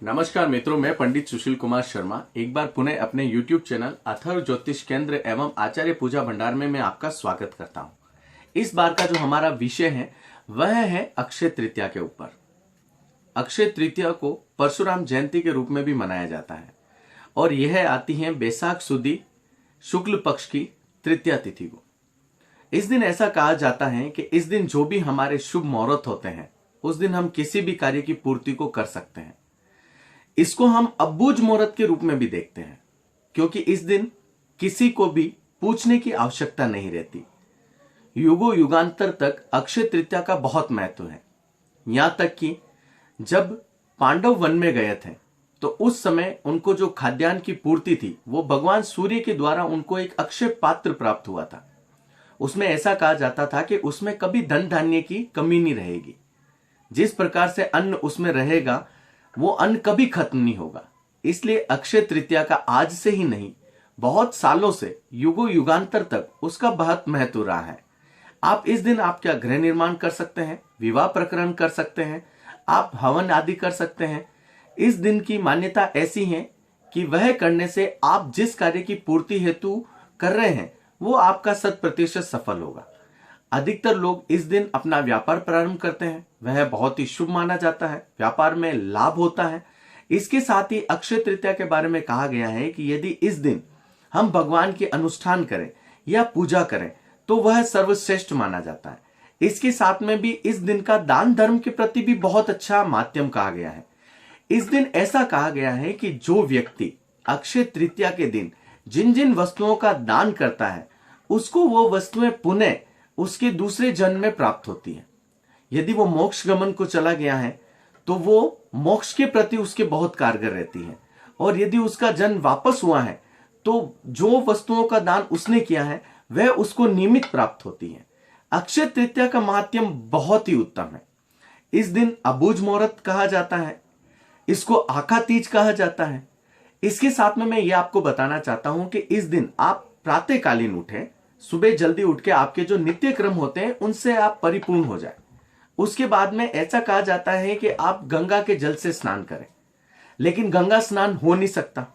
नमस्कार मित्रों, मैं पंडित सुशील कुमार शर्मा एक बार पुनः अपने YouTube चैनल अथर्व ज्योतिष केंद्र एवं आचार्य पूजा भंडार में मैं आपका स्वागत करता हूं। इस बार का जो हमारा विषय है वह है अक्षय तृतीया के ऊपर। अक्षय तृतीया को परशुराम जयंती के रूप में भी मनाया जाता है और यह आती है बैसाख सुदी शुक्ल पक्ष की तृतीया तिथि को। इस दिन ऐसा कहा जाता है कि इस दिन जो भी हमारे शुभ मुहूर्त होते हैं उस दिन हम किसी भी कार्य की पूर्ति को कर सकते हैं। इसको हम अबूझ मुहूर्त के रूप में भी देखते हैं क्योंकि इस दिन किसी को भी पूछने की आवश्यकता नहीं रहती। युगों युगांतर तक अक्षय तृतीया का बहुत महत्व है। यहां तक कि जब पांडव वन में गए थे तो उस समय उनको जो खाद्यान्न की पूर्ति थी वो भगवान सूर्य के द्वारा उनको एक अक्षय पात्र प्राप्त हुआ था। उसमें ऐसा कहा जाता था कि उसमें कभी धन धान्य की कमी नहीं रहेगी। जिस प्रकार से अन्न उसमें रहेगा वो अन्न कभी खत्म नहीं होगा। इसलिए अक्षय तृतीया का आज से ही नहीं, बहुत सालों से युगों युगांतर तक उसका बहुत महत्व रहा है। आप इस दिन आप क्या गृह निर्माण कर सकते हैं, विवाह प्रकरण कर सकते हैं, आप हवन आदि कर सकते हैं। इस दिन की मान्यता ऐसी है कि वह करने से आप जिस कार्य की पूर्ति हेतु कर रहे हैं वो आपका 100% सफल होगा। अधिकतर लोग इस दिन अपना व्यापार प्रारंभ करते हैं, वह बहुत ही शुभ माना जाता है, व्यापार में लाभ होता है। इसके साथ ही अक्षय तृतीया के बारे में कहा गया है कि यदि इस दिन हम भगवान के अनुष्ठान करें या पूजा करें तो वह सर्वश्रेष्ठ माना जाता है। इसके साथ में भी इस दिन का दान धर्म के प्रति भी बहुत अच्छा माध्यम कहा गया है। इस दिन ऐसा कहा गया है कि जो व्यक्ति अक्षय तृतीया के दिन जिन जिन वस्तुओं का दान करता है उसको वो वस्तुएं पुनः उसके दूसरे जन्म में प्राप्त होती है। यदि वो मोक्ष गमन को चला गया है तो वो मोक्ष के प्रति उसके बहुत कारगर रहती है, और यदि उसका जन्म वापस हुआ है तो जो वस्तुओं का दान उसने किया है वह उसको नियमित प्राप्त होती है। अक्षय तृतीया का महात्म्य बहुत ही उत्तम है। इस दिन अबूझ मुहूर्त कहा जाता है, इसको आखा तीज कहा जाता है। इसके साथ में मैं ये आपको बताना चाहता हूं कि इस दिन आप प्रातःकालीन उठें, सुबह जल्दी उठ के आपके जो नित्य क्रम होते हैं उनसे आप परिपूर्ण हो जाए। उसके बाद में ऐसा कहा जाता है कि आप गंगा के जल से स्नान करें, लेकिन गंगा स्नान हो नहीं सकता।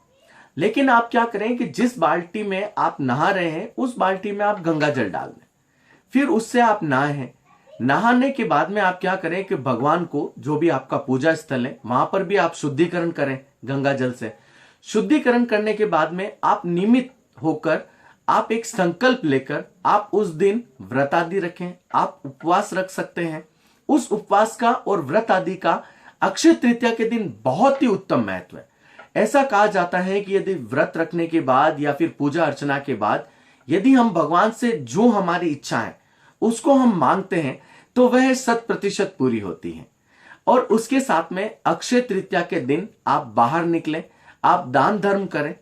लेकिन आप क्या करें कि जिस बाल्टी में आप नहा रहे हैं उस बाल्टी में आप गंगा जल डाल दें, फिर उससे आप नहाएं। नहाने के बाद में आप क्या करें कि भगवान को, जो भी आपका पूजा स्थल है वहां पर भी आप शुद्धिकरण करें गंगा जल से। शुद्धिकरण करने के बाद में आप नियमित होकर आप एक संकल्प लेकर आप उस दिन व्रत आदि रखें, आप उपवास रख सकते हैं। उस उपवास का और व्रत आदि का अक्षय तृतीया के दिन बहुत ही उत्तम महत्व है। ऐसा कहा जाता है कि यदि व्रत रखने के बाद या फिर पूजा अर्चना के बाद यदि हम भगवान से जो हमारी इच्छा है उसको हम मांगते हैं तो वह 100% पूरी होती है। और उसके साथ में अक्षय तृतीया के दिन आप बाहर निकलें, आप दान धर्म करें,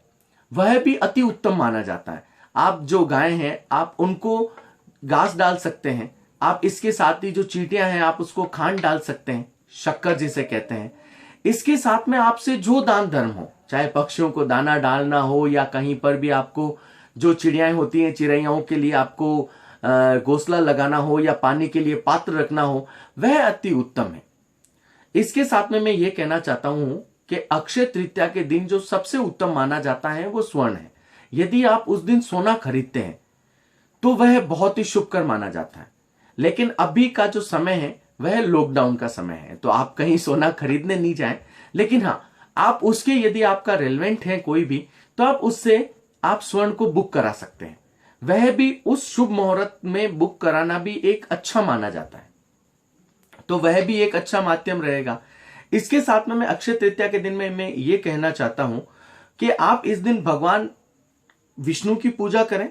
वह भी अति उत्तम माना जाता है। आप जो गाय हैं आप उनको घास डाल सकते हैं, आप इसके साथ ही जो चींटियां हैं आप उसको खांड डाल सकते हैं, शक्कर जिसे कहते हैं। इसके साथ में आपसे जो दान धर्म हो, चाहे पक्षियों को दाना डालना हो या कहीं पर भी आपको जो चिड़ियाएं होती हैं चिड़ैयाओं के लिए आपको घोंसला लगाना हो या पानी के लिए पात्र रखना हो, वह अति उत्तम है। इसके साथ में मैं ये कहना चाहता हूं कि अक्षय तृतीया के दिन जो सबसे उत्तम माना जाता है वो स्वर्ण है। यदि आप उस दिन सोना खरीदते हैं तो वह बहुत ही शुभकर माना जाता है। लेकिन अभी का जो समय है वह लॉकडाउन का समय है, तो आप कहीं सोना खरीदने नहीं जाएं। लेकिन हाँ, आप उसके यदि आपका रेलेवेंट है कोई भी तो आप उससे आप स्वर्ण को बुक करा सकते हैं। वह भी उस शुभ मुहूर्त में बुक कराना भी एक अच्छा माना जाता है, तो वह भी एक अच्छा माध्यम रहेगा। इसके साथ में मैं अक्षय तृतीया के दिन में मैं ये कहना चाहता हूं कि आप इस दिन भगवान विष्णु की पूजा करें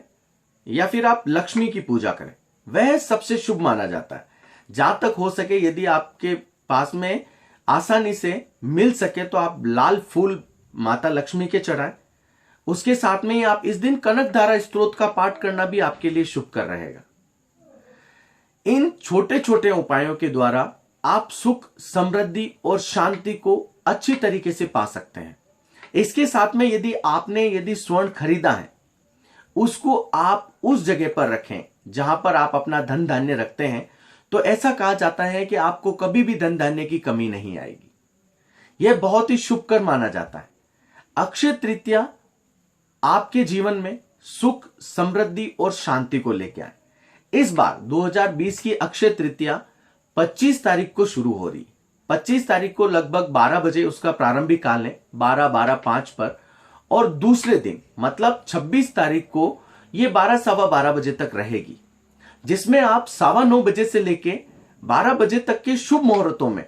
या फिर आप लक्ष्मी की पूजा करें, वह सबसे शुभ माना जाता है। जहां तक हो सके यदि आपके पास में आसानी से मिल सके तो आप लाल फूल माता लक्ष्मी के चढ़ाएं। उसके साथ में ही आप इस दिन कनक धारा स्तोत्र का पाठ करना भी आपके लिए शुभ कर रहेगा। इन छोटे छोटे उपायों के द्वारा आप सुख, समृद्धि और शांति को अच्छी तरीके से पा सकते हैं। इसके साथ में यदि स्वर्ण खरीदा है उसको आप उस जगह पर रखें जहां पर आप अपना धन धान्य रखते हैं, तो ऐसा कहा जाता है कि आपको कभी भी धन धान्य की कमी नहीं आएगी। यह बहुत ही शुभकर माना जाता है। अक्षय तृतीया आपके जीवन में सुख, समृद्धि और शांति को लेकर आए। इस बार 2020 की अक्षय तृतीया 25 तारीख को शुरू हो रही। 25 तारीख को लगभग 12 बजे उसका प्रारंभिक काल है, 12:05 पर, और दूसरे दिन मतलब 26 तारीख को यह 12:15 बजे तक रहेगी, जिसमें आप 9:15 बजे से लेके 12 बजे तक के शुभ मुहूर्तों में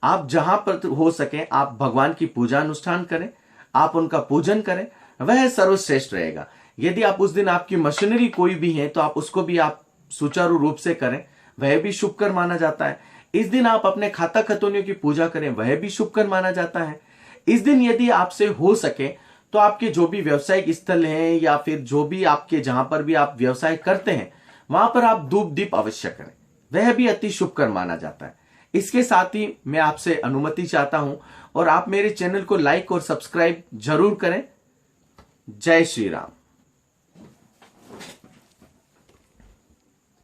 आप जहां पर हो सके आप भगवान की पूजा अनुष्ठान करें, आप उनका पूजन करें, वह सर्वश्रेष्ठ रहेगा। यदि आप उस दिन आपकी मशीनरी कोई भी है तो आप उसको भी आप सुचारू रूप से करें, वह भी शुभकर माना जाता है। इस दिन आप अपने खाता खतौनियों की पूजा करें, वह भी शुभकर माना जाता है। इस दिन यदि आपसे हो सके तो आपके जो भी व्यवसायिक स्थल हैं या फिर जो भी आपके जहां पर भी आप व्यवसाय करते हैं वहां पर आप धूप दीप अवश्य करें, वह भी अति शुभकर माना जाता है। इसके साथ ही मैं आपसे अनुमति चाहता हूं और आप मेरे चैनल को लाइक और सब्सक्राइब जरूर करें। जय श्री राम।